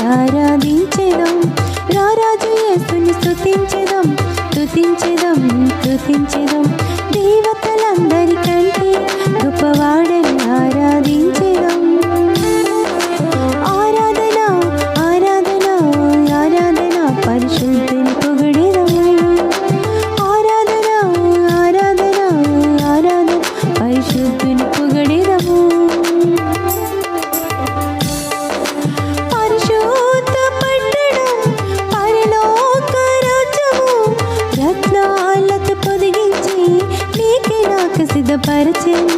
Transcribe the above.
ఆరాధించెదం రారాజు యేసుని స్తుతించెదం స్తుతించెదం స్తుతించెదం దేవతలందరికంటే గొప్పవాడని ఆరాధించెదం ఆరాధన ఆరాధన ఆరాధన పరిశుద్ధుని పొగిడెదము ఆరాధన ఆరాధన ఆరాధన పరిశుద్ధుని పొగిడెదము పరిశుద్ధ పట్టణం పరలోక రాజ్యము రత్నాలతో పొదిగించి నీకే నాకు సిద్ధపరచెను